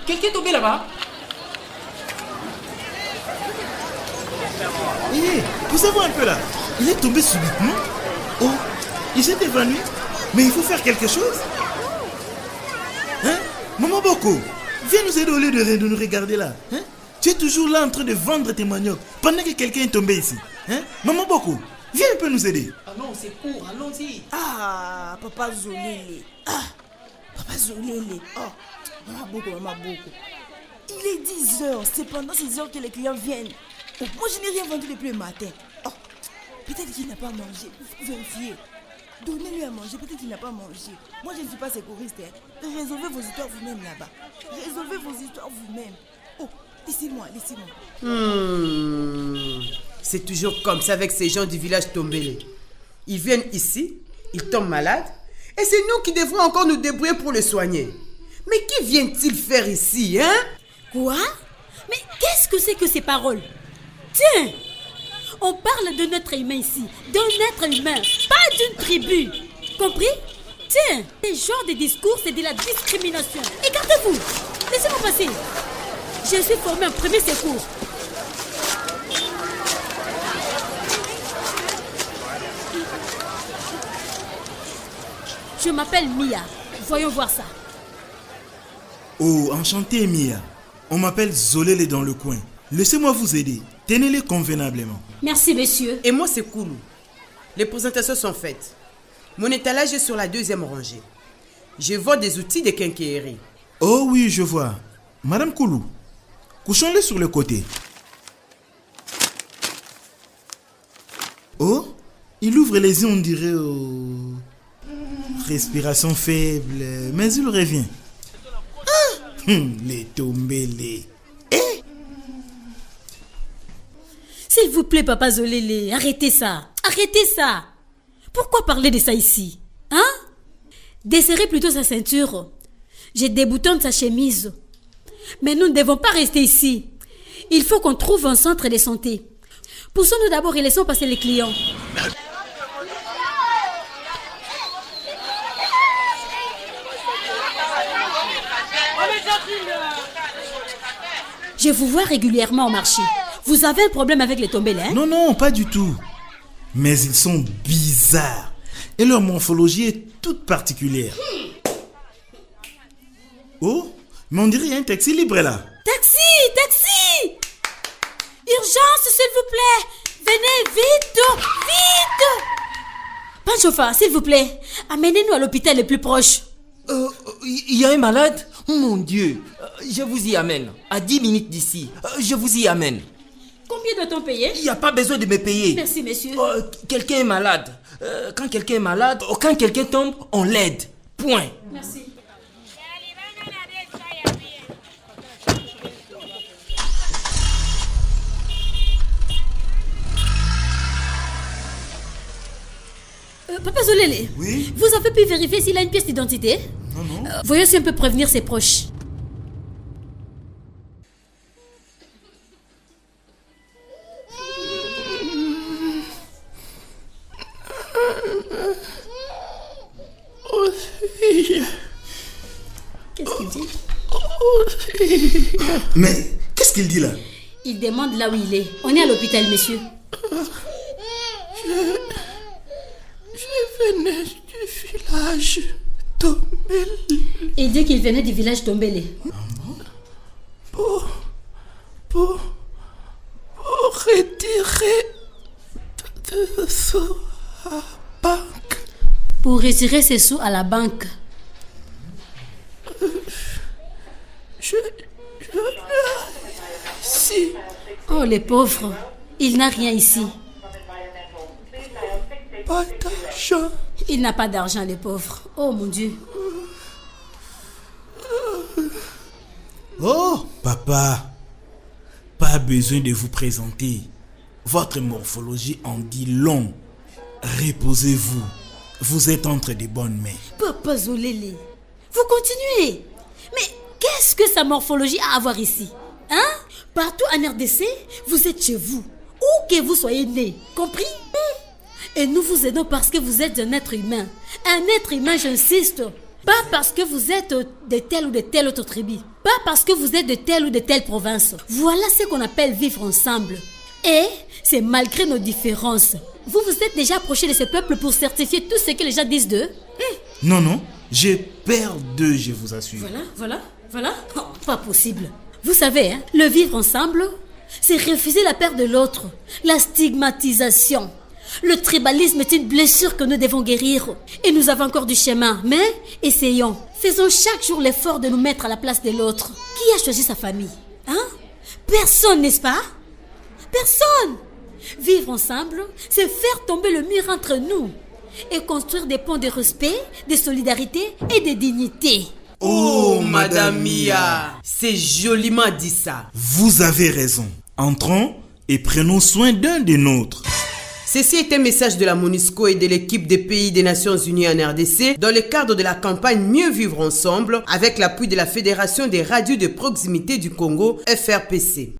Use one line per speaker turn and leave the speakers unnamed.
Quelqu'un est tombé là-bas?
Hé, poussez-vous un peu là. Il est tombé subitement. Oh, il s'est évanoui. Mais il faut faire quelque chose. Hein? Maman Boko, viens nous aider au lieu de nous regarder là. Hein? Tu es toujours là en train de vendre tes maniocs pendant que quelqu'un est tombé ici. Hein? Maman Boko, viens un peu nous aider.
Allons, c'est court, allons-y.
Ah, Papa Zolele. Ah, Papa Zolele. Oh, Maman Boko, Maman Boko. Il est 10h, c'est pendant ces heures que les clients viennent. Oh, moi, je n'ai rien vendu depuis le matin. Oh, peut-être qu'il n'a pas mangé. Vérifiez. Donnez-lui à manger, peut-être qu'il n'a pas mangé. Moi, je ne suis pas sécuriste. Hein. Résolvez vos histoires vous-même là-bas. Résolvez vos histoires vous-même. Oh, laissez-moi, laissez-moi.
C'est toujours comme ça avec ces gens du village Tombele. Ils viennent ici, ils tombent malades, et c'est nous qui devrons encore nous débrouiller pour les soigner. Mais qui viennent-ils faire ici, hein?
Quoi? Mais qu'est-ce que c'est que ces paroles? Tiens! On parle de notre humain ici, d'un être humain, pas d'une tribu. Compris? Tiens, ce genre de discours, c'est de la discrimination. Écartez-vous! Laissez-moi passer. Je suis formé en premier secours. Je m'appelle Mia. Voyons voir ça.
Oh, enchanté Mia. On m'appelle Zolele dans le coin. Laissez-moi vous aider. Tenez-les convenablement.
Merci, monsieur.
Et moi, c'est Koulou. Les présentations sont faites. Mon étalage est sur la 2e rangée. Je vends des outils de quincaillerie.
Oh oui, je vois. Madame Koulou, couchons-les sur le côté. Oh, il ouvre les yeux, on dirait... Oh. Respiration faible, mais il revient. Ah, les tombés.
S'il vous plaît, Papa Zolele, arrêtez ça. Arrêtez ça. Pourquoi parler de ça ici? Hein? Desserrez plutôt sa ceinture. Je déboutonne sa chemise. Mais nous ne devons pas rester ici. Il faut qu'on trouve un centre de santé. Poussons-nous d'abord et laissons passer les clients. Je vous vois régulièrement au marché. Vous avez un problème avec les Tombele, hein?
Non, pas du tout. Mais ils sont bizarres. Et leur morphologie est toute particulière. Oh, mais on dirait qu'il y a un taxi libre là.
Taxi! Urgence, s'il vous plaît! Venez, vite! Panchofa, s'il vous plaît, amenez-nous à l'hôpital le plus proche.
Il y a un malade? Mon Dieu, je vous y amène. À 10 minutes d'ici, je vous y amène.
Combien doit-on payer?
Il n'y a pas besoin de me payer.
Merci, monsieur.
Quelqu'un est malade. Quand quelqu'un est malade, quand quelqu'un tombe, on l'aide. Point.
Merci. Papa Zolele,
Oui?
vous avez pu vérifier s'il a une pièce d'identité?
Non.
Voyons si on peut prévenir ses proches. Qu'est-ce qu'il dit?
Mais qu'est-ce qu'il dit là?
Il demande là où il est. On est à l'hôpital, monsieur.
Je venais du village Tombele.
Il dit qu'il venait du village Tombele.
Pour retirer de sous à la banque.
Pour retirer ses sous à la banque.
Je si.
Oh, les pauvres. Il n'a rien ici.
Pas d'argent.
Il n'a pas d'argent, les pauvres. Oh, mon Dieu.
Oh, papa. Pas besoin de vous présenter. Votre morphologie en dit long. Reposez-vous. Vous êtes entre de bonnes mains.
Papa Zolele, vous continuez. Mais qu'est-ce que sa morphologie a à voir ici? Hein? Partout en RDC, vous êtes chez vous. Où que vous soyez né. Compris? Et nous vous aidons parce que vous êtes un être humain. Un être humain, j'insiste. Pas parce que vous êtes de telle ou de telle autre tribu. Pas parce que vous êtes de telle ou de telle province. Voilà ce qu'on appelle vivre ensemble. Et c'est malgré nos différences. Vous vous êtes déjà approché de ce peuple pour certifier tout ce que les gens disent d'eux?
Non, non, j'ai peur d'eux, je vous assure.
Voilà. Oh, pas possible. Vous savez, le vivre ensemble, c'est refuser la peur de l'autre, la stigmatisation. Le tribalisme est une blessure que nous devons guérir. Et nous avons encore du chemin. Mais essayons. Faisons chaque jour l'effort de nous mettre à la place de l'autre. Qui a choisi sa famille? Personne, n'est-ce pas? Personne. Vivre ensemble, c'est faire tomber le mur entre nous et construire des ponts de respect, de solidarité et de dignité.
Oh, Madame Mia, c'est joliment dit ça.
Vous avez raison. Entrons et prenons soin d'un des nôtres.
Ceci est un message de la MONUSCO et de l'équipe des pays des Nations Unies en RDC dans le cadre de la campagne Mieux vivre ensemble avec l'appui de la Fédération des radios de proximité du Congo, FRPC.